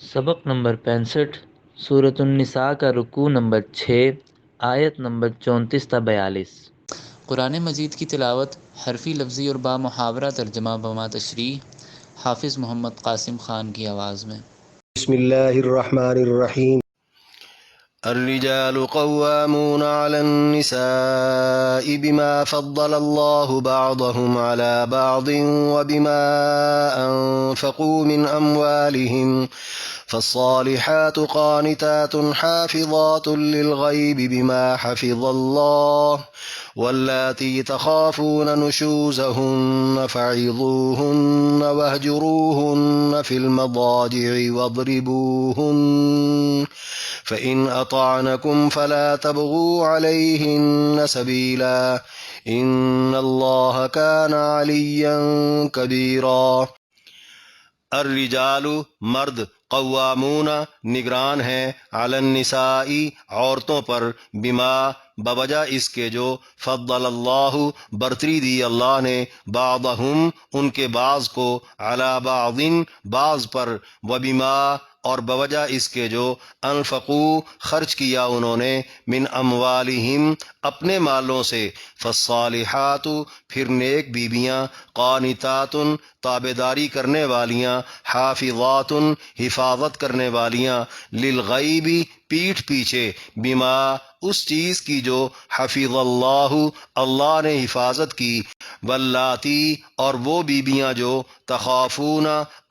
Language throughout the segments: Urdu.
سبق نمبر 65 سورۃ النساء کا رکوع نمبر 6 آیت نمبر 34 تا 42۔ قرآن مجید کی تلاوت حرفی لفظی اور با محاورہ ترجمہ بما تشریح حافظ محمد قاسم خان کی آواز میں۔ بسم اللہ الرحمن الرحیم۔ الرجال قوامون على النساء بما فضل الله بعضهم على بعض وبما أنفقوا من أموالهم فالصالحات قانتات حافظات للغيب بما حفظ الله واللاتي تخافون نشوزهن فعظوهن واهجروهن في المضاجع واضربوهن فإن أطعنكم فلا تبغوا عليهن سبيلا إن الله كان عليا كبيرا۔ الرجال مرد قوامون نگران ہیں علی النساء عورتوں پر بما بوجہ اس کے جو فضل اللہ برتری دی اللہ نے بعضہم ان کے بعض کو علی بعض بعض پر وبما اور بوجہ اس کے جو انفقو خرچ کیا انہوں نے من اموالہم اپنے مالوں سے فالصالحات پھر نیک بیویاں قانتات تابعداری کرنے والیاں حافظات حفاظت کرنے والیاں للغیب پیٹھ پیچھے بما اس چیز کی جو حفظ اللہ اللہ نے حفاظت کی واللاتی اور وہ بیبیاں جو تخافون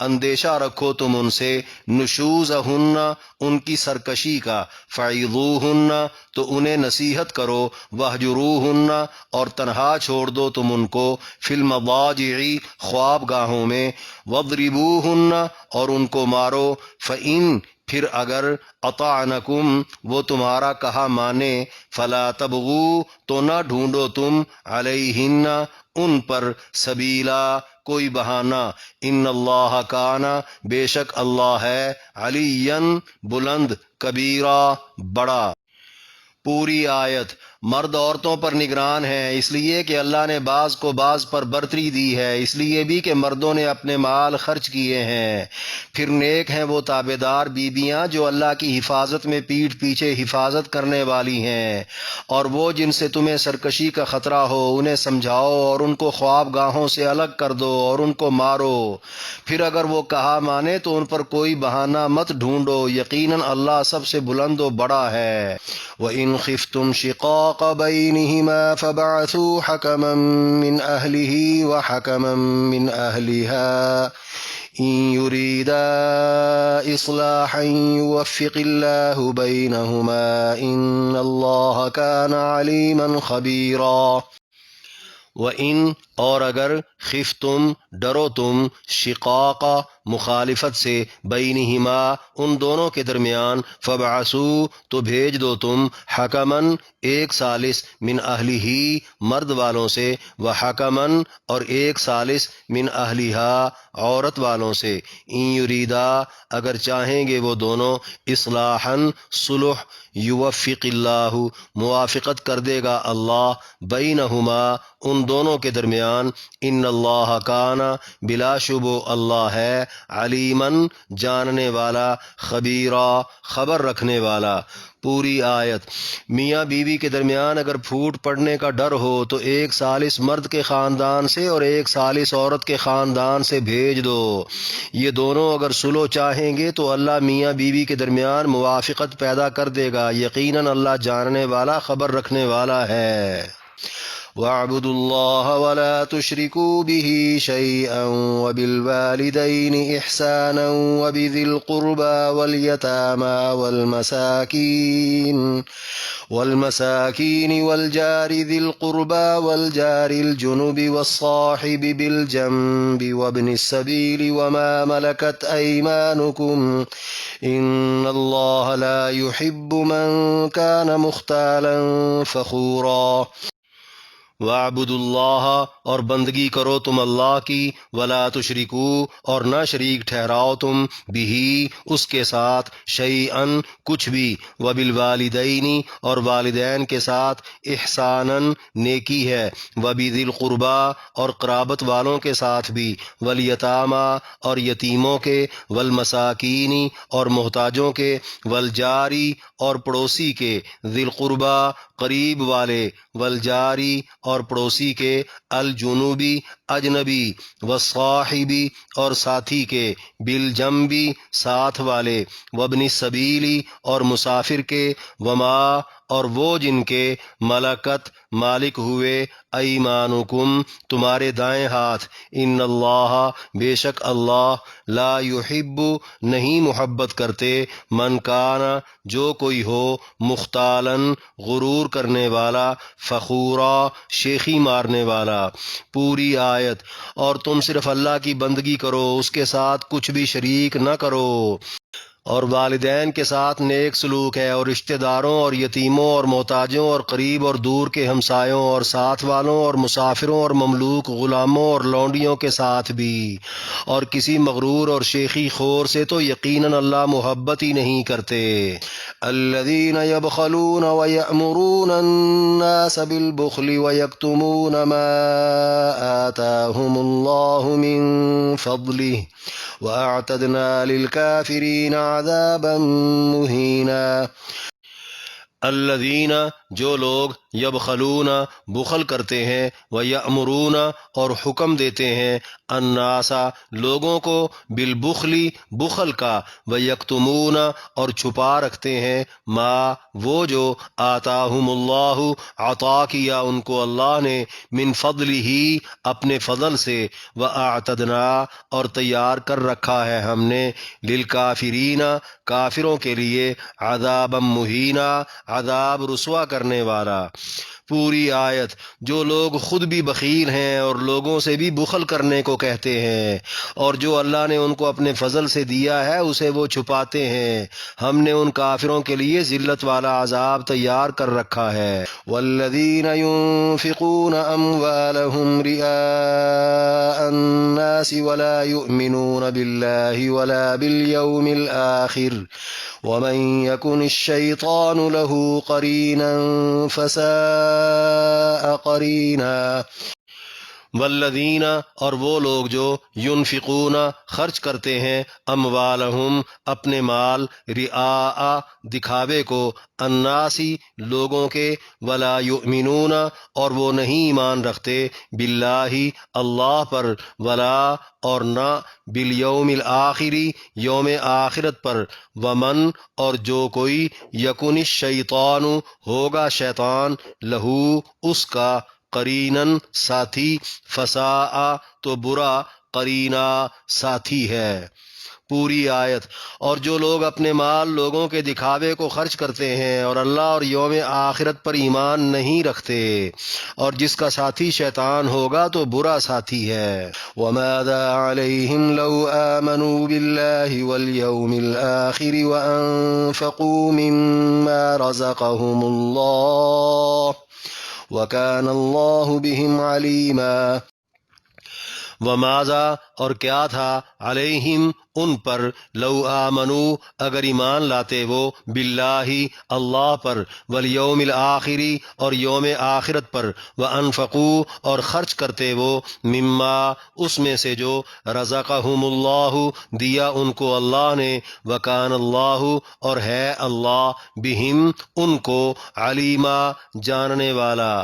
اندیشہ رکھو تم ان سے نشوزہن ان کی سرکشی کا فعظوہن تو انہیں نصیحت کرو واہجروہن اور تنہا چھوڑ دو تم ان کو فی المضاجع خواب گاہوں میں واضربوہن اور ان کو مارو فإن پھر اگر اطعنکم وہ تمہارا کہا مانے فلا تبغوا تو نہ ڈھونڈو تم علیہن ان پر سبیلا کوئی بہانہ ان اللہ کانا بے شک اللہ ہے علیاً بلند کبیرہ بڑا۔ پوری آیت مرد عورتوں پر نگران ہیں اس لیے کہ اللہ نے بعض کو بعض پر برتری دی ہے، اس لیے بھی کہ مردوں نے اپنے مال خرچ کیے ہیں۔ پھر نیک ہیں وہ تابعدار بیبیاں جو اللہ کی حفاظت میں پیٹھ پیچھے حفاظت کرنے والی ہیں، اور وہ جن سے تمہیں سرکشی کا خطرہ ہو انہیں سمجھاؤ اور ان کو خواب گاہوں سے الگ کر دو اور ان کو مارو۔ پھر اگر وہ کہا مانے تو ان پر کوئی بہانہ مت ڈھونڈو، یقیناً اللہ سب سے بلند و بڑا ہے۔ وَإِنْ خِفْتُمْ شِقَاقَ بَيْنِهِمَا فَابْعَثُوا حَكَمًا مِّنْ أَهْلِهِ وَحَكَمًا مِّنْ أَهْلِهَا إِن يُرِيدَا إِصْلَاحًا يُوَفِّقِ اللَّهُ بَيْنَهُمَا إِنَّ اللَّهَ كَانَ عَلِيمًا خَبِيرًا۔ وَإِنْ اور اگر خفتم ڈرو تم شقاق مخالفت سے بینہما ان دونوں کے درمیان فبعثوا تو بھیج دو تم حکمن ایک ثالث من اہلہ مرد والوں سے وحکمن اور ایک ثالث من اہلہا عورت والوں سے ان یریدا اگر چاہیں گے وہ دونوں اصلاحاً صلح یوفق اللہ موافقت کر دے گا اللہ بینہما ان دونوں کے درمیان ان اللہ کانا بلا شبہ اللہ ہے علیماً جاننے والا خبیرہ خبر رکھنے والا۔ پوری آیت میاں بیوی کے درمیان اگر پھوٹ پڑنے کا ڈر ہو تو ایک ثالث مرد کے خاندان سے اور ایک ثالث عورت کے خاندان سے بھیج دو، یہ دونوں اگر صلح چاہیں گے تو اللہ میاں بیوی کے درمیان موافقت پیدا کر دے گا، یقیناً اللہ جاننے والا خبر رکھنے والا ہے۔ وَاعْبُدُوا اللَّهَ وَلَا تُشْرِكُوا بِهِ شَيْئًا وَبِالْوَالِدَيْنِ إِحْسَانًا وَبِذِي الْقُرْبَى وَالْيَتَامَى وَالْمَسَاكِينِ وَالْجَارِ ذِي الْقُرْبَى وَالْجَارِ الْجُنُبِ وَالصَّاحِبِ بِالْجَنبِ وَابْنِ السَّبِيلِ وَمَا مَلَكَتْ أَيْمَانُكُمْ إِنَّ اللَّهَ لَا يُحِبُّ مَنْ كَانَ مُخْتَالًا فَخُورًا۔ وَاعْبُدُوا اللَّهَ اور بندگی کرو تم اللہ کی، وَلَا تُشْرِكُوا اور نہ شریک ٹھہراؤ تم بِہِ اس کے ساتھ شَيْئًا کچھ بھی، وَبِالْوَالِدَيْنِ اور والدین کے ساتھ احساناً نیکی ہے، وَبِذِي الْقُرْبَى اور قرابت والوں کے ساتھ بھی، وَالْيَتَامَى اور یتیموں کے، وَالْمَسَاكِينِ اور محتاجوں کے، وَالْجَارِ اور پڑوسی کے، ذِي الْقُرْبَى قریب والے، والجاری اور پڑوسی کے، الجنوبی اجنبی، والصاحبی اور ساتھی کے، بالجنبی ساتھ والے، وابن السبیلی اور مسافر کے، وما اور وہ جن کے ملکت مالک ہوئے، ایمانکم تمہارے دائیں ہاتھ، ان اللہ بے شک اللہ، لا یحب نہیں محبت کرتے، من کان جو کوئی ہو، مختالاً غرور کرنے والا، فخورا شیخی مارنے والا۔ پوری آیت۔ اور تم صرف اللہ کی بندگی کرو، اس کے ساتھ کچھ بھی شریک نہ کرو، اور والدین کے ساتھ نیک سلوک ہے، اور رشتہ داروں اور یتیموں اور محتاجوں اور قریب اور دور کے ہمسایوں اور ساتھ والوں اور مسافروں اور مملوک غلاموں اور لونڈیوں کے ساتھ بھی، اور کسی مغرور اور شیخی خور سے تو یقیناً اللہ محبت ہی نہیں کرتے۔ الذین یبخلون ویأمرون الناس بالبخل ویکتمون ما آتاہم اللہ من فضلہ وَأَعْتَدْنَا لِلْكَافِرِينَ عَذَابًا مُهِينًا۔ الذین جو لوگ یبخلون بخل کرتے ہیں، ویأمرون اور حکم دیتے ہیں، الناس لوگوں کو، بالبخل بخل کا، ویکتمون اور چھپا رکھتے ہیں، ما وہ جو، آتاہم اللہ عطا کیا ان کو اللہ نے، من فضلہ اپنے فضل سے، وَأَعْتَدْنَا اور تیار کر رکھا ہے ہم نے، للکافرین کافروں کے لیے، عذابا مہینا عذاب رسوا کرنے والا۔ پوری آیت۔ جو لوگ خود بھی بخیل ہیں اور لوگوں سے بھی بخل کرنے کو کہتے ہیں، اور جو اللہ نے ان کو اپنے فضل سے دیا ہے اسے وہ چھپاتے ہیں، ہم نے ان کافروں کے لیے ذلت والا عذاب تیار کر رکھا ہے۔ والذین ينفقون اموالهم رئاء الناس ولا يؤمنون بالله ولا باليوم الآخر ومن يكن الشيطان له قرينا فساء قرينا۔ والذین اور وہ لوگ جو، ینفقون خرچ کرتے ہیں، اموالہم اپنے مال، رعاء دکھاوے کو، الناسی لوگوں کے، ولا یؤمنون اور وہ نہیں ایمان رکھتے، باللہ اللہ پر، ولا اور نہ، بالیوم الآخری یوم آخرت پر، ومن اور جو کوئی، یکن الشیطان ہوگا شیطان، لہو اس کا، قریناً ساتھی، فساء تو برا، قرینا ساتھی ہے۔ پوری آیت۔ اور جو لوگ اپنے مال لوگوں کے دکھاوے کو خرچ کرتے ہیں اور اللہ اور یوم آخرت پر ایمان نہیں رکھتے، اور جس کا ساتھی شیطان ہوگا تو برا ساتھی ہے۔ وَمَاذَا عَلَيْهِمْ لَوْ آمَنُوا بِاللَّهِ وَالْيَوْمِ الْآخِرِ وَأَنفَقُوا مِمَّا رَزَقَهُمُ اللَّهُ وَكَانَ اللَّهُ بِهِمْ عَلِيمًا۔ وماذا اور کیا تھا، علیہم ان پر، لو آمنوا اگر ایمان لاتے وہ، باللہ اللہ پر، والیوم الآخری اور یوم آخرت پر، وانفقوا اور خرچ کرتے وہ، مما اس میں سے جو، رزقہم اللہ دیا ان کو اللہ نے، وکان اللہ اور ہے اللہ، بہم ان کو، علیما جاننے والا۔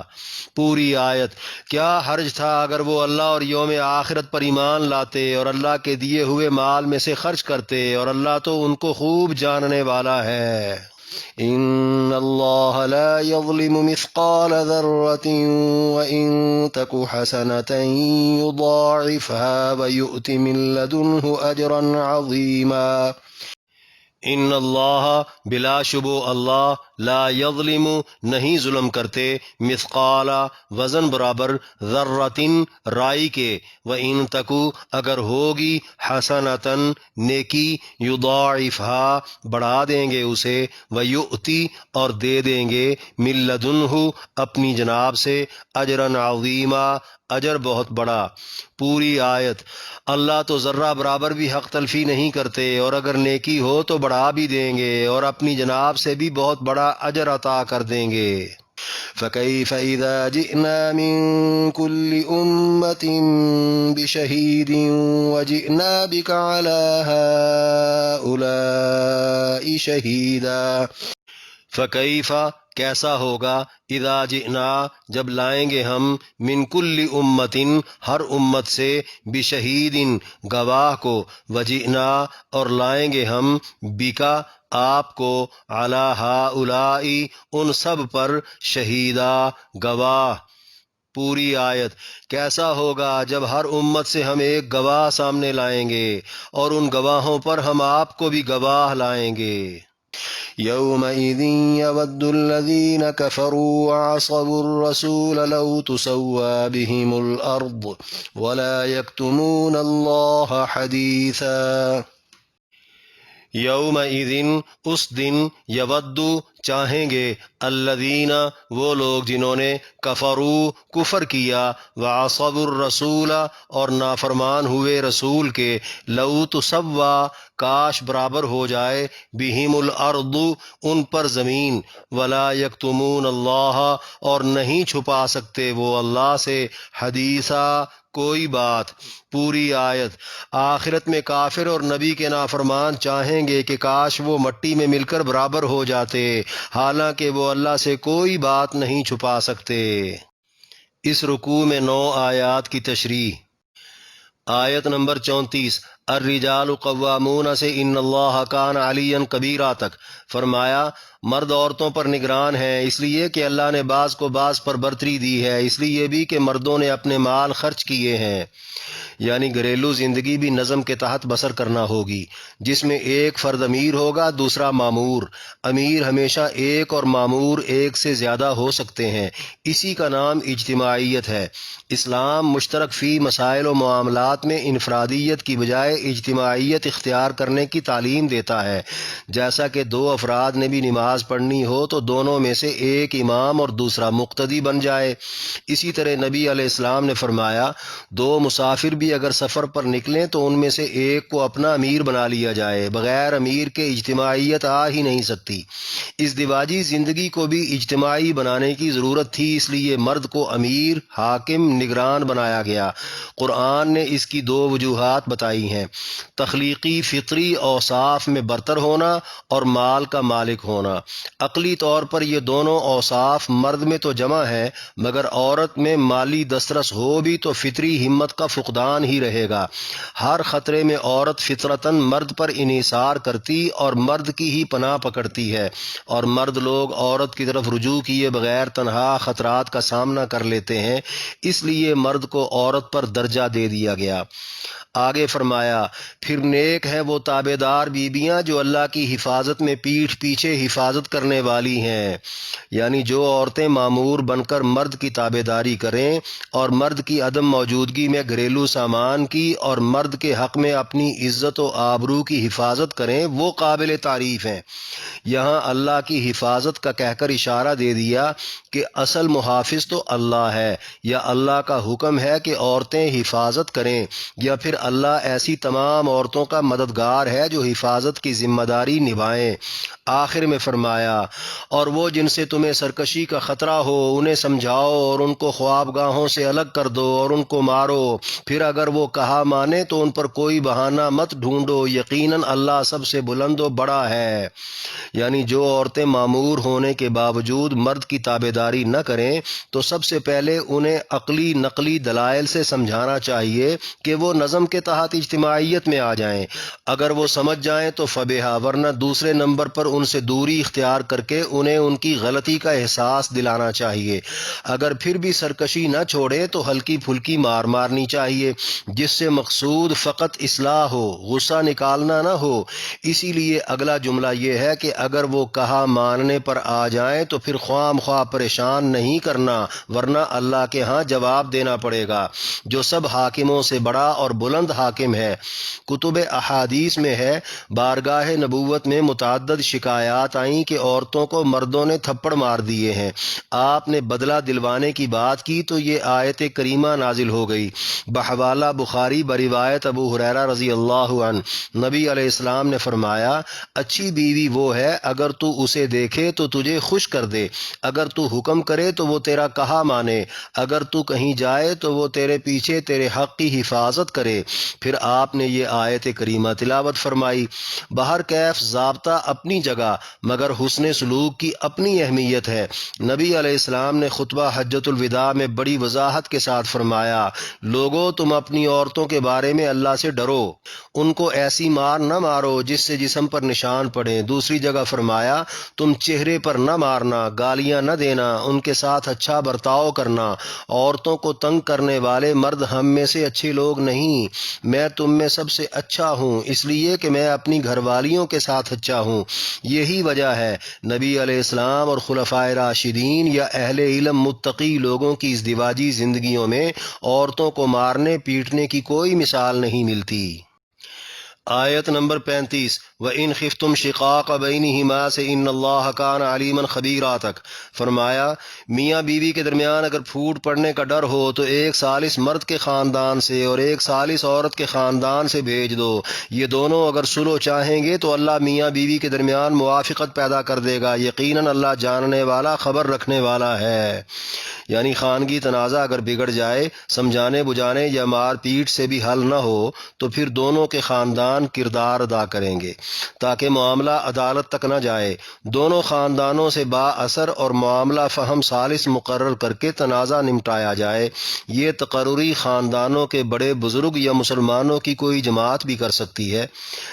پوری آیت۔ کیا حرج تھا اگر وہ اللہ اور یوم آخرت پر ایمان لاتے اور اللہ کے دیے ہوئے مال میں سے خرچ کرتے، اور اللہ تو ان کو خوب جاننے والا ہے۔ ان اللہ لا يظلم مثقال ذرة وإن تك حسنة يضاعفها ويؤت من لدنه أجرا عظيما۔ ان اللہ بلا شبہ اللہ، لا یظلم نہیں ظلم کرتے مثقال وزن برابر ذرۃ رائی کے وَإِن تَکُ اگر ہوگی حسنۃ نیکی یضاعفھا بڑھا دیں گے اسے ویؤتی اور دے دیں گے من لدنہ اپنی جناب سے اجرا عظیما اجر بہت بڑا۔ پوری آیت۔ اللہ تو ذرہ برابر بھی حق تلفی نہیں کرتے، اور اگر نیکی ہو تو بڑھا بھی دیں گے اور اپنی جناب سے بھی بہت بڑا اجر عطا کر دیں گے۔ فَكَيْفَ إِذَا جِئْنَا مِن كُلِّ أُمَّةٍ بِشَهِيدٍ وَجِئْنَا بِكَ عَلَى هَؤُلَاءِ شَهِيدًا۔ فَكَيْفَ کیسا ہوگا اذا جئنا جب لائیں گے ہم من کل امت ہر امت سے بشہید گواہ کو وجئنا اور لائیں گے ہم بکا آپ کو علی ہؤلاء ان سب پر شہیدا گواہ۔ پوری آیت۔ کیسا ہوگا جب ہر امت سے ہم ایک گواہ سامنے لائیں گے اور ان گواہوں پر ہم آپ کو بھی گواہ لائیں گے۔ يومئذ يود الذين كفروا وعصوا الرسول لو تسوى بهم الأرض ولا يكتمون الله حديثا۔ یومئذ اس دن یود چاہیں گے الذین وہ لوگ جنہوں نے کفروا کفر کیا وعصوا الرسول اور نافرمان ہوئے رسول کے لو تسوی کاش برابر ہو جائے بہم الارض ان پر زمین ولا یکتمون اللہ اور نہیں چھپا سکتے وہ اللہ سے حدیثا کوئی بات۔ پوری آیت۔ آخرت میں کافر اور نبی کے نافرمان چاہیں گے کہ کاش وہ مٹی میں مل کر برابر ہو جاتے، حالانکہ وہ اللہ سے کوئی بات نہیں چھپا سکتے۔ اس رکوع میں 9 آیات کی تشریح۔ آیت نمبر 34 الرجال قوامون سے ان اللہ کان علیا کبیرہ تک فرمایا مرد عورتوں پر نگران ہیں، اس لیے کہ اللہ نے بعض کو بعض پر برتری دی ہے، اس لیے بھی کہ مردوں نے اپنے مال خرچ کیے ہیں، یعنی گھریلو زندگی بھی نظم کے تحت بسر کرنا ہوگی، جس میں ایک فرد امیر ہوگا دوسرا معمور۔ امیر ہمیشہ ایک اور معمور ایک سے زیادہ ہو سکتے ہیں، اسی کا نام اجتماعیت ہے۔ اسلام مشترک فی مسائل و معاملات میں انفرادیت کی بجائے اجتماعیت اختیار کرنے کی تعلیم دیتا ہے۔ جیسا کہ 2 افراد نے بھی نماز پڑھنی ہو تو دونوں میں سے ایک امام اور دوسرا مقتدی بن جائے۔ اسی طرح نبی علیہ السلام نے فرمایا 2 مسافر بھی اگر سفر پر نکلیں تو ان میں سے ایک کو اپنا امیر بنا لیا جائے، بغیر امیر کے اجتماعیت آ ہی نہیں سکتی۔ اس دیواجی زندگی کو بھی اجتماعی بنانے کی ضرورت تھی، اس لیے مرد کو امیر، حاکم، نگران بنایا گیا۔ قرآن نے اس کی 2 وجوہات بتائی ہیں، تخلیقی فطری اوصاف میں برتر ہونا اور مال کا مالک ہونا۔ عقلی طور پر یہ دونوں اوصاف مرد میں تو جمع ہے، مگر عورت میں مالی دسترس ہو بھی تو فطری ہمت کا فقدان ہی رہے گا۔ ہر خطرے میں عورت فطرتاً مرد پر انحصار کرتی اور مرد کی ہی پناہ پکڑتی ہے، اور مرد لوگ عورت کی طرف رجوع کیے بغیر تنہا خطرات کا سامنا کر لیتے ہیں، اس لیے مرد کو عورت پر درجہ دے دیا گیا۔ آگے فرمایا پھر نیک ہیں وہ تابع دار بیویاں جو اللہ کی حفاظت میں پیٹھ پیچھے حفاظت کرنے والی ہیں، یعنی جو عورتیں معمور بن کر مرد کی تابع داری کریں اور مرد کی عدم موجودگی میں گھریلو سامان کی اور مرد کے حق میں اپنی عزت و آبرو کی حفاظت کریں، وہ قابل تعریف ہیں۔ یہاں اللہ کی حفاظت کا کہہ کر اشارہ دے دیا کہ اصل محافظ تو اللہ ہے، یا اللہ کا حکم ہے کہ عورتیں حفاظت کریں، یا پھر اللہ ایسی تمام عورتوں کا مددگار ہے جو حفاظت کی ذمہ داری نبھائیں۔ آخر میں فرمایا اور وہ جن سے تمہیں سرکشی کا خطرہ ہو انہیں سمجھاؤ اور ان کو خوابگاہوں سے الگ کر دو اور ان کو مارو، پھر اگر وہ کہا مانے تو ان پر کوئی بہانہ مت ڈھونڈو، یقیناً اللہ سب سے بلند و بڑا ہے۔ یعنی جو عورتیں معمور ہونے کے باوجود مرد کی تابع داری نہ کریں تو سب سے پہلے انہیں عقلی نقلی دلائل سے سمجھانا چاہیے کہ وہ نظم کے تحت اجتماعیت میں آ جائیں۔ اگر وہ سمجھ جائیں تو فبہا، ورنہ دوسرے نمبر پر ان سے دوری اختیار کر کے انہیں ان کی غلطی کا احساس دلانا چاہیے۔ اگر پھر بھی سرکشی نہ چھوڑیں تو ہلکی پھلکی مارنی چاہیے، جس سے مقصود فقط اصلاح ہو، غصہ نکالنا نہ ہو۔ اسی لیے اگلا جملہ یہ ہے کہ اگر وہ کہا ماننے پر آ جائیں تو پھر خواہ مخواہ پریشان نہیں کرنا، ورنہ اللہ کے ہاں جواب دینا پڑے گا، جو سب حاکموں سے بڑا اور بلند حاکم ہے۔ کتب احادیث میں ہے، بارگاہ نبوت میں متعدد شکایات آئیں کہ عورتوں کو مردوں نے تھپڑ مار دیے ہیں۔ آپ نے بدلہ دلوانے کی بات کی تو یہ آیت کریمہ نازل ہو گئی۔ بحوالہ بخاری بروایت ابو ہریرہ رضی اللہ عنہ، نبی علیہ السلام نے فرمایا، اچھی بیوی وہ ہے اگر تو اسے دیکھے تو تجھے خوش کر دے، اگر تو حکم کرے تو وہ تیرا کہا مانے، اگر تو کہیں جائے تو وہ تیرے پیچھے تیرے حق کی حفاظت کرے۔ پھر آپ نے یہ آیت کریمہ تلاوت فرمائی۔ بہر کیف ضابطہ اپنی جگہ، مگر حسن سلوک کی اپنی اہمیت ہے۔ نبی علیہ السلام نے خطبہ حجۃ الوداع میں بڑی وضاحت کے ساتھ فرمایا، لوگو تم اپنی عورتوں کے بارے میں اللہ سے ڈرو، ان کو ایسی مار نہ مارو جس سے جسم پر نشان پڑے۔ دوسری جگہ فرمایا، تم چہرے پر نہ مارنا، گالیاں نہ دینا، ان کے ساتھ اچھا برتاؤ کرنا۔ عورتوں کو تنگ کرنے والے مرد ہم میں سے اچھے لوگ نہیں، میں تم میں سب سے اچھا ہوں، اس لیے کہ میں اپنی گھر والیوں کے ساتھ اچھا ہوں۔ یہی وجہ ہے نبی علیہ السلام اور خلفائے راشدین یا اہل علم متقی لوگوں کی ازدواجی زندگیوں میں عورتوں کو مارنے پیٹنے کی کوئی مثال نہیں ملتی۔ آیت نمبر 35، وَإِنْ خِفْتُمْ شِقَاقَ بَيْنِهِمَا سے ان اللہ کان علیما خبیرا تک فرمایا، میاں بیوی کے درمیان اگر پھوٹ پڑنے کا ڈر ہو تو ایک ثالث مرد کے خاندان سے اور ایک ثالث عورت کے خاندان سے بھیج دو۔ یہ دونوں اگر صلح چاہیں گے تو اللہ میاں بیوی کے درمیان موافقت پیدا کر دے گا، یقیناً اللہ جاننے والا خبر رکھنے والا ہے۔ یعنی خانگی تنازع اگر بگڑ جائے، سمجھانے بجھانے یا مار پیٹ سے بھی حل نہ ہو تو پھر دونوں کے خاندان کردار ادا کریں گے تاکہ معاملہ عدالت تک نہ جائے۔ دونوں خاندانوں سے با اثر اور معاملہ فہم ثالث مقرر کر کے تنازع نمٹایا جائے۔ یہ تقرری خاندانوں کے بڑے بزرگ یا مسلمانوں کی کوئی جماعت بھی کر سکتی ہے۔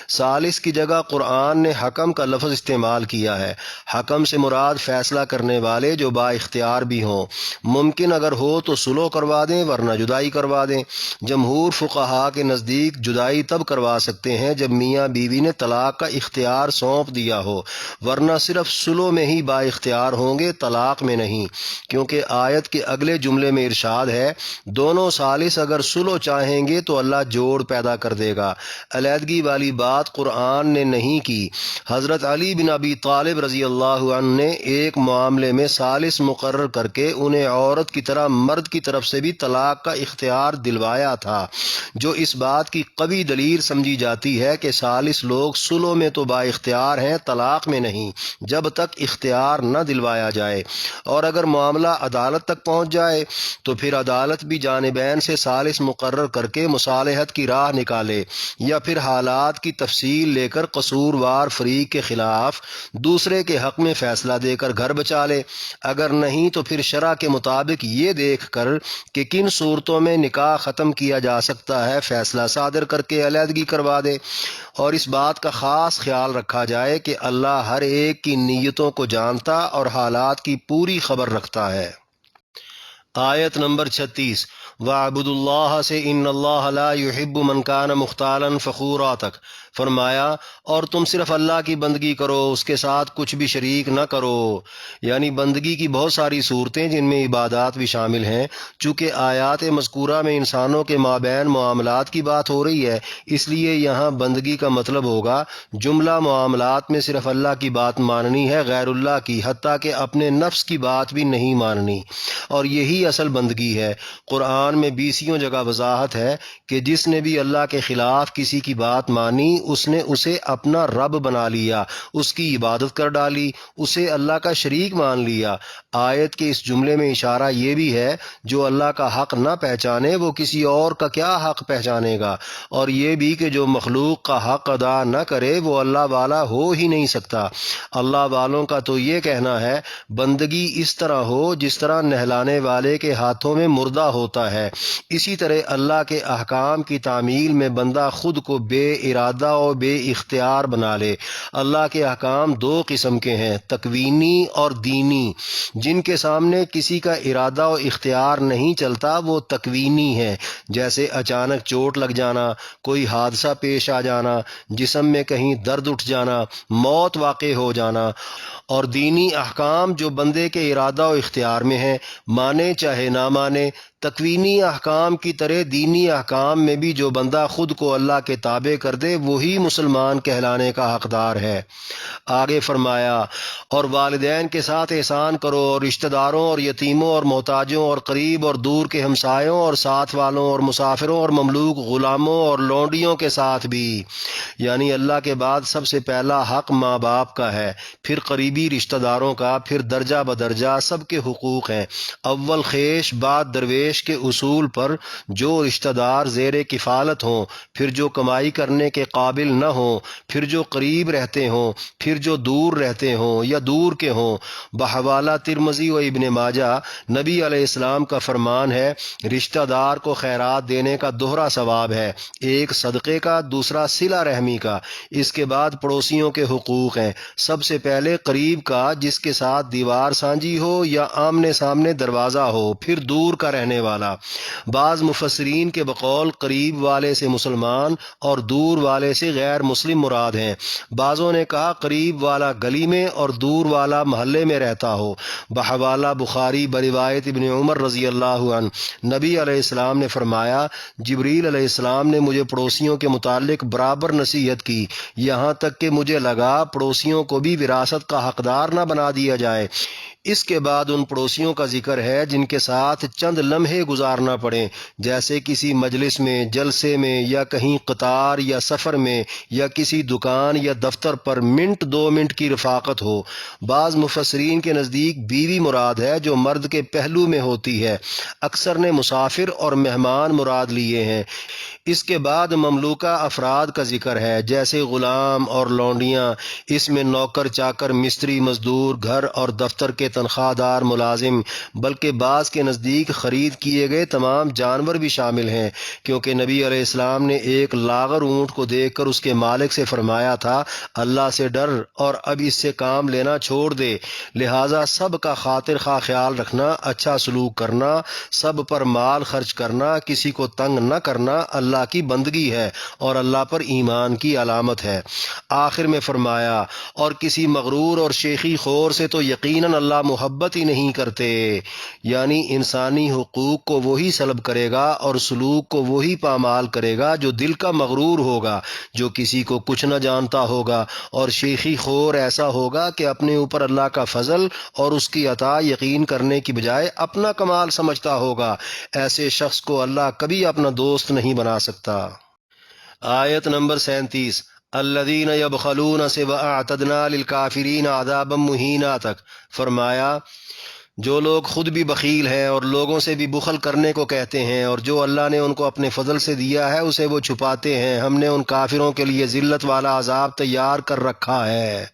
ثالث کی جگہ قرآن نے حکم کا لفظ استعمال کیا ہے۔ حکم سے مراد فیصلہ کرنے والے جو با اختیار بھی ہوں۔ ممکن اگر ہو تو صلح کروا دیں، ورنہ جدائی کروا دیں۔ جمہور فقہا کے نزدیک جدائی تب کروا سکتے ہیں جب میاں بیوی نے طلاق کا اختیار سونپ دیا ہو، ورنہ صرف صلح میں ہی با اختیار ہوں گے، طلاق میں نہیں، کیونکہ آیت کے اگلے جملے میں ارشاد ہے، دونوں ثالث اگر صلح چاہیں گے تو اللہ جوڑ پیدا کر دے گا۔ علیحدگی والی بات قرآن نے نہیں کی۔ حضرت علی بن ابی طالب رضی اللہ عنہ نے ایک معاملے میں ثالث مقرر کر کے انہیں عورت کی طرح مرد کی طرف سے بھی طلاق کا اختیار دلوایا تھا، جو اس بات کی قوی دلیل سمجھی جاتی ہے کہ ثالث لوگ صلح میں تو با اختیار ہیں، طلاق میں نہیں، جب تک اختیار نہ دلوایا جائے۔ اور اگر معاملہ عدالت تک پہنچ جائے تو پھر عدالت بھی جانبین سے ثالث مقرر کر کے مصالحت کی راہ نکالے، یا پھر حالات کی تفصیل لے کر قصوروار فریق کے خلاف دوسرے کے حق میں فیصلہ دے کر گھر بچا لے۔ اگر نہیں تو پھر شرع کے مطابق یہ دیکھ کر کہ کن صورتوں میں نکاح ختم کیا جا سکتا ہے، فیصلہ صادر کر کے علیحدگی کروا دے۔ اور اس بات کا خاص خیال رکھا جائے کہ اللہ ہر ایک کی نیتوں کو جانتا اور حالات کی پوری خبر رکھتا ہے۔ آیت نمبر 36، وَاعْبُدُوا اللَّهَ سے ان اللہ لا يحب من کان مختالا فخورا تک فرمایا، اور تم صرف اللہ کی بندگی کرو، اس کے ساتھ کچھ بھی شریک نہ کرو۔ یعنی بندگی کی بہت ساری صورتیں جن میں عبادات بھی شامل ہیں۔ چونکہ آیات مذکورہ میں انسانوں کے مابین معاملات کی بات ہو رہی ہے، اس لیے یہاں بندگی کا مطلب ہوگا جملہ معاملات میں صرف اللہ کی بات ماننی ہے، غیر اللہ کی، حتیٰ کہ اپنے نفس کی بات بھی نہیں ماننی، اور یہی اصل بندگی ہے۔ قرآن میں 20 جگہ وضاحت ہے کہ جس نے بھی اللہ کے خلاف کسی کی بات مانی، اس نے اسے اپنا رب بنا لیا، اس کی عبادت کر ڈالی، اسے اللہ کا شریک مان لیا۔ آیت کے اس جملے میں اشارہ یہ بھی ہے، جو اللہ کا حق نہ پہچانے وہ کسی اور کا کیا حق پہچانے گا، اور یہ بھی کہ جو مخلوق کا حق ادا نہ کرے وہ اللہ والا ہو ہی نہیں سکتا۔ اللہ والوں کا تو یہ کہنا ہے، بندگی اس طرح ہو جس طرح نہلانے والے کے ہاتھوں میں مردہ ہوتا ہے، ہے۔ اسی طرح اللہ کے احکام کی تعمیل میں بندہ خود کو بے ارادہ و بے اختیار بنا لے۔ اللہ کے احکام دو قسم کے ہیں، تکوینی اور دینی۔ جن کے سامنے کسی کا ارادہ و اختیار نہیں چلتا وہ تکوینی ہے، جیسے اچانک چوٹ لگ جانا، کوئی حادثہ پیش آ جانا، جسم میں کہیں درد اٹھ جانا، موت واقع ہو جانا۔ اور دینی احکام جو بندے کے ارادہ و اختیار میں ہیں، مانے چاہے نہ مانے۔ تکوینی احکام کی طرح دینی احکام میں بھی جو بندہ خود کو اللہ کے تابع کر دے وہی مسلمان کہلانے کا حقدار ہے۔ آگے فرمایا، اور والدین کے ساتھ احسان کرو، اور رشتہ داروں اور یتیموں اور محتاجوں اور قریب اور دور کے ہمسایوں اور ساتھ والوں اور مسافروں اور مملوک غلاموں اور لونڈیوں کے ساتھ بھی۔ یعنی اللہ کے بعد سب سے پہلا حق ماں باپ کا ہے، پھر قریبی رشتہ داروں کا، پھر درجہ بدرجہ سب کے حقوق ہیں۔ اول خیش بعد درویش کے اصول پر جو رشتہ دار زیر کفالت ہوں، پھر جو کمائی کرنے کے قابل نہ ہوں، پھر جو قریب رہتے ہوں، پھر جو دور رہتے ہوں یا دور کے ہوں۔ بحوالہ ترمذی و ابن ماجہ نبی علیہ السلام کا فرمان ہے، رشتہ دار کو خیرات دینے کا دوہرا ثواب ہے، ایک صدقے کا، دوسرا صلہ رحمی کا۔ اس کے بعد پڑوسیوں کے حقوق ہیں، سب سے پہلے قریب کا جس کے ساتھ دیوار سانجھی ہو یا آمنے سامنے دروازہ ہو، پھر دور کا رہنے والا۔ بعض مفسرین کے بقول قریب والے سے مسلمان اور دور والے سے غیر مسلم مراد ہیں۔ بعضوں نے کہا قریب والا گلی میں اور دور والا محلے میں رہتا ہو۔ بحوالہ بخاری بروایت ابن عمر رضی اللہ عنہ، نبی علیہ السلام نے فرمایا، جبریل علیہ السلام نے مجھے پڑوسیوں کے متعلق برابر نصیحت کی، یہاں تک کہ مجھے لگا پڑوسیوں کو بھی وراثت کا حقدار نہ بنا دیا جائے۔ اس کے بعد ان پڑوسیوں کا ذکر ہے جن کے ساتھ چند لمحے گزارنا پڑیں، جیسے کسی مجلس میں، جلسے میں، یا کہیں قطار یا سفر میں، یا کسی دکان یا دفتر پر منٹ 2 منٹ کی رفاقت ہو۔ بعض مفسرین کے نزدیک بیوی مراد ہے جو مرد کے پہلو میں ہوتی ہے، اکثر نے مسافر اور مہمان مراد لیے ہیں۔ اس کے بعد مملوکہ افراد کا ذکر ہے، جیسے غلام اور لونڈیاں۔ اس میں نوکر چاکر، مستری مزدور، گھر اور دفتر کے تنخواہ دار ملازم، بلکہ بعض کے نزدیک خرید کیے گئے تمام جانور بھی شامل ہیں، کیونکہ نبی علیہ السلام نے ایک لاغر اونٹ کو دیکھ کر اس کے مالک سے فرمایا تھا، اللہ سے ڈر اور اب اس سے کام لینا چھوڑ دے۔ لہٰذا سب کا خاطر خواہ خیال رکھنا، اچھا سلوک کرنا، سب پر مال خرچ کرنا، کسی کو تنگ نہ کرنا اللہ کی بندگی ہے اور اللہ پر ایمان کی علامت ہے۔ آخر میں فرمایا، اور کسی مغرور اور شیخی خور سے تو یقیناً اللہ محبت ہی نہیں کرتے۔ یعنی انسانی حقوق کو وہی سلب کرے گا اور سلوک کو وہی پامال کرے گا جو دل کا مغرور ہوگا، جو کسی کو کچھ نہ جانتا ہوگا، اور شیخی خور ایسا ہوگا کہ اپنے اوپر اللہ کا فضل اور اس کی عطا یقین کرنے کی بجائے اپنا کمال سمجھتا ہوگا۔ ایسے شخص کو اللہ کبھی اپنا دوست نہیں بنا سکتا۔ آیت نمبر 37، الذین یبخلون سے واعتدنا للکافرین عذابا مہینا تک۔ فرمایا، جو لوگ خود بھی بخیل ہیں اور لوگوں سے بھی بخل کرنے کو کہتے ہیں، اور جو اللہ نے ان کو اپنے فضل سے دیا ہے اسے وہ چھپاتے ہیں، ہم نے ان کافروں کے لیے ذلت والا عذاب تیار کر رکھا ہے۔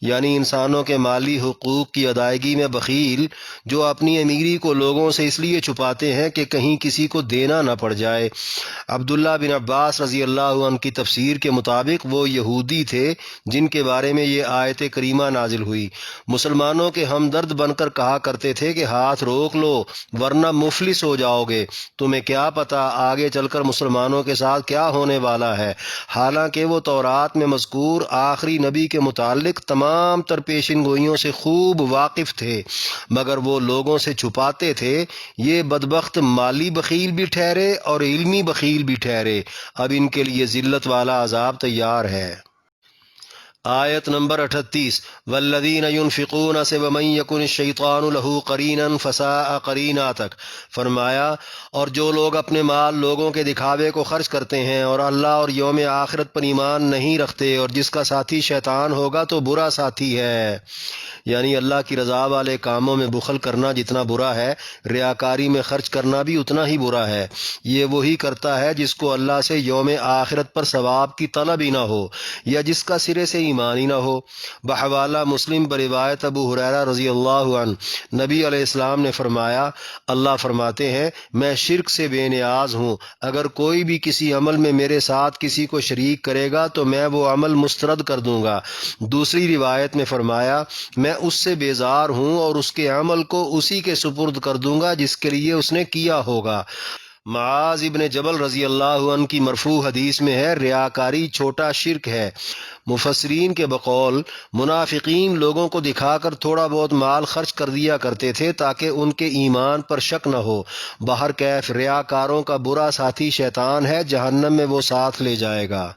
یعنی انسانوں کے مالی حقوق کی ادائیگی میں بخیل جو اپنی امیری کو لوگوں سے اس لیے چھپاتے ہیں کہ کہیں کسی کو دینا نہ پڑ جائے۔ عبداللہ بن عباس رضی اللہ عنہ کی تفسیر کے مطابق وہ یہودی تھے جن کے بارے میں یہ آیت کریمہ نازل ہوئی۔ مسلمانوں کے ہمدرد بن کر کہا کرتے تھے کہ ہاتھ روک لو ورنہ مفلس ہو جاؤ گے، تمہیں کیا پتہ آگے چل کر مسلمانوں کے ساتھ کیا ہونے والا ہے۔ حالانکہ وہ تورات میں مذکور آخری نبی کے متعلق تمام تر پیشن گوئیوں سے خوب واقف تھے، مگر وہ لوگوں سے چھپاتے تھے۔ یہ بدبخت مالی بخیل بھی ٹھہرے اور علمی بخیل بھی ٹھہرے، اب ان کے لیے ذلت والا عذاب تیار ہے۔ آیت نمبر 38، والذین ینفقون سے ومن یکن الشیطان لہ قرینا فساء قرینا تک۔ فرمایا، اور جو لوگ اپنے مال لوگوں کے دکھاوے کو خرچ کرتے ہیں اور اللہ اور یوم آخرت پر ایمان نہیں رکھتے، اور جس کا ساتھی شیطان ہوگا تو برا ساتھی ہے۔ یعنی اللہ کی رضا والے کاموں میں بخل کرنا جتنا برا ہے، ریاکاری میں خرچ کرنا بھی اتنا ہی برا ہے۔ یہ وہی کرتا ہے جس کو اللہ سے یوم آخرت پر ثواب کی طلب ہی نہ ہو، یا جس کا سرے سے ایمان ہی نہ ہو۔ بحوالہ مسلم بروایت ابو ہریرہ رضی اللہ عنہ نبی علیہ السلام نے فرمایا، اللہ فرماتے ہیں میں شرک سے بے نیاز ہوں، اگر کوئی بھی کسی عمل میں میرے ساتھ کسی کو شریک کرے گا تو میں وہ عمل مسترد کر دوں گا۔ دوسری روایت میں فرمایا میں اس سے بیزار ہوں اور اس کے عمل کو اسی کے سپرد کر دوں گا جس کے لیے اس نے کیا ہوگا۔ معاذ ابن جبل رضی اللہ عنہ کی مرفوع حدیث میں ہے ریاکاری چھوٹا شرک ہے۔ مفسرین کے بقول منافقین لوگوں کو دکھا کر تھوڑا بہت مال خرچ کر دیا کرتے تھے تاکہ ان کے ایمان پر شک نہ ہو۔ بہرکیف ریاکاروں کا برا ساتھی شیطان ہے، جہنم میں وہ ساتھ لے جائے گا۔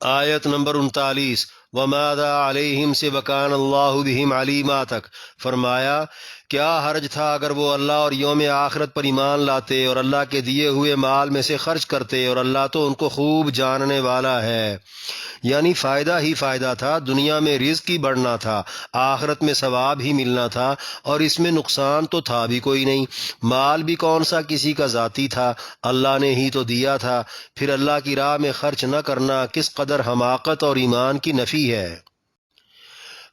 آیت نمبر 39 وَمَاذَا عَلَيْهِمْ سے وَكَانَ اللَّهُ بِهِمْ عَلِيمًا تک فرمایا کیا حرج تھا اگر وہ اللہ اور یوم آخرت پر ایمان لاتے اور اللہ کے دیے ہوئے مال میں سے خرچ کرتے، اور اللہ تو ان کو خوب جاننے والا ہے۔ یعنی فائدہ ہی فائدہ تھا، دنیا میں رزق ہی بڑھنا تھا، آخرت میں ثواب ہی ملنا تھا، اور اس میں نقصان تو تھا بھی کوئی نہیں۔ مال بھی کون سا کسی کا ذاتی تھا، اللہ نے ہی تو دیا تھا۔ پھر اللہ کی راہ میں خرچ نہ کرنا کس قدر حماقت اور ایمان کی نفی ہے۔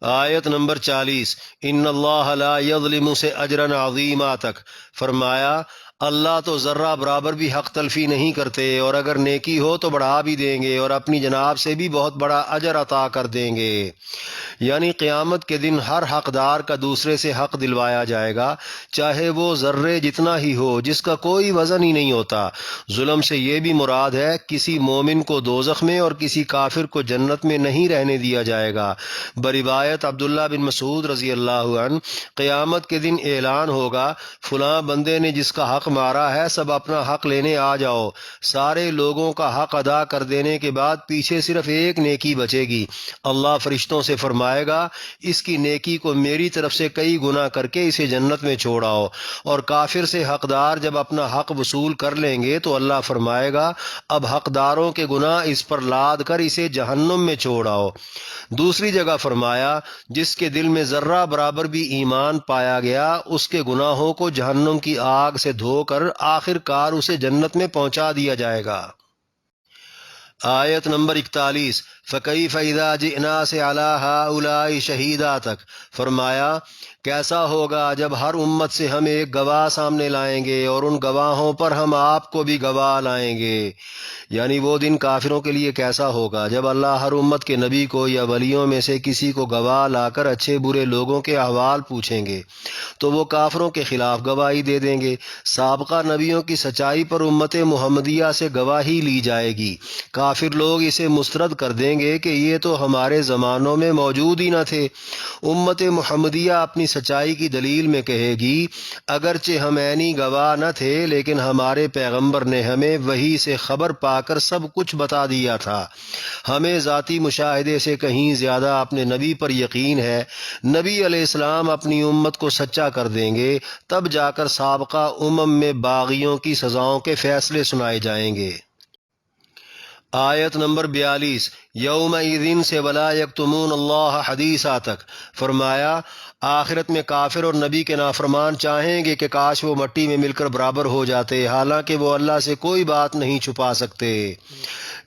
آیت نمبر 40 ان اللہ لا یظلم سے اجرا عظیما تک فرمایا اللہ تو ذرہ برابر بھی حق تلفی نہیں کرتے، اور اگر نیکی ہو تو بڑھا بھی دیں گے اور اپنی جناب سے بھی بہت بڑا اجر عطا کر دیں گے۔ یعنی قیامت کے دن ہر حقدار کا دوسرے سے حق دلوایا جائے گا، چاہے وہ ذرے جتنا ہی ہو، جس کا کوئی وزن ہی نہیں ہوتا۔ ظلم سے یہ بھی مراد ہے کسی مومن کو دوزخ میں اور کسی کافر کو جنت میں نہیں رہنے دیا جائے گا۔ بروایت عبداللہ بن مسعود رضی اللہ عنہ قیامت کے دن اعلان ہوگا فلاں بندے نے جس کا حق مارا ہے سب اپنا حق لینے آ جاؤ۔ سارے لوگوں کا حق ادا کر دینے کے بعد پیچھے صرف ایک نیکی بچے گی۔ اللہ فرشتوں سے فرمائے گا اس کی نیکی کو میری طرف سے کئی گنا کر کے اسے جنت میں چھوڑاؤ، اور کافر سے حقدار جب اپنا حق وصول کر لیں گے تو اللہ فرمائے گا اب حقداروں کے گناہ اس پر لاد کر اسے جہنم میں چھوڑاؤ۔ دوسری جگہ فرمایا جس کے دل میں ذرہ برابر بھی ایمان پایا گیا اس کے گناہوں کو جہنم کی آگ سے دھو کر آخر کار اسے جنت میں پہنچا دیا جائے گا۔ آیت نمبر 41 فَكَيْفَ إِذَا جِئْنَا سے عَلَىٰ هَٰؤُلَاءِ شَهِيدًا تک فرمایا کیسا ہوگا جب ہر امت سے ہم ایک گواہ سامنے لائیں گے اور ان گواہوں پر ہم آپ کو بھی گواہ لائیں گے۔ یعنی وہ دن کافروں کے لیے کیسا ہوگا جب اللہ ہر امت کے نبی کو یا ولیوں میں سے کسی کو گواہ لا کر اچھے برے لوگوں کے احوال پوچھیں گے تو وہ کافروں کے خلاف گواہی دے دیں گے۔ سابقہ نبیوں کی سچائی پر امت محمدیہ سے گواہی لی جائے گی، کافر لوگ اسے مسترد کر دیں گے کہ یہ تو ہمارے زمانوں میں موجود ہی نہ تھے۔ امت محمدیہ اپنی سچائی کی دلیل میں کہے گی اگرچہ ہم عینی گواہ نہ تھے لیکن ہمارے پیغمبر نے ہمیں وحی سے خبر پا کر سب کچھ بتا دیا تھا، ہمیں ذاتی مشاہدے سے کہیں زیادہ اپنے نبی پر یقین ہے۔ نبی علیہ السلام اپنی امت کو سچا کر دیں گے، تب جا کر سابقہ امم میں باغیوں کی سزاؤں کے فیصلے سنائے جائیں گے۔ آیت نمبر 42 یومئذ سے ولا یکتمون اللہ حدیثا تک فرمایا آخرت میں کافر اور نبی کے نافرمان چاہیں گے کہ کاش وہ مٹی میں مل کر برابر ہو جاتے، حالانکہ وہ اللہ سے کوئی بات نہیں چھپا سکتے۔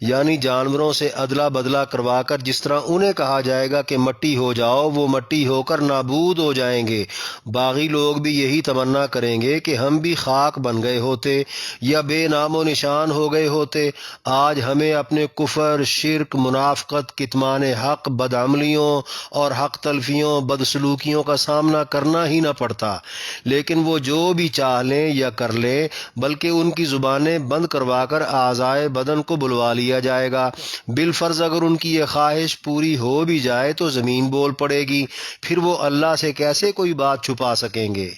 یعنی جانوروں سے ادلا بدلا کروا کر جس طرح انہیں کہا جائے گا کہ مٹی ہو جاؤ وہ مٹی ہو کر نابود ہو جائیں گے۔ باغی لوگ بھی یہی تمنا کریں گے کہ ہم بھی خاک بن گئے ہوتے یا بے نام و نشان ہو گئے ہوتے۔ آج ہمیں اپنے کفر، شرک، منافقت، کتمان حق، بدعملیوں اور حق تلفیوں، بدسلوکیوں کا سامنا کرنا ہی نہ پڑتا، لیکن وہ جو بھی چاہ لیں یا کر لیں بلکہ ان کی زبانیں بند کروا کر اعضائے بدن کو بلوا لیا جائے گا۔ بالفرض اگر ان کی یہ خواہش پوری ہو بھی جائے تو زمین بول پڑے گی، پھر وہ اللہ سے کیسے کوئی بات چھپا سکیں گے۔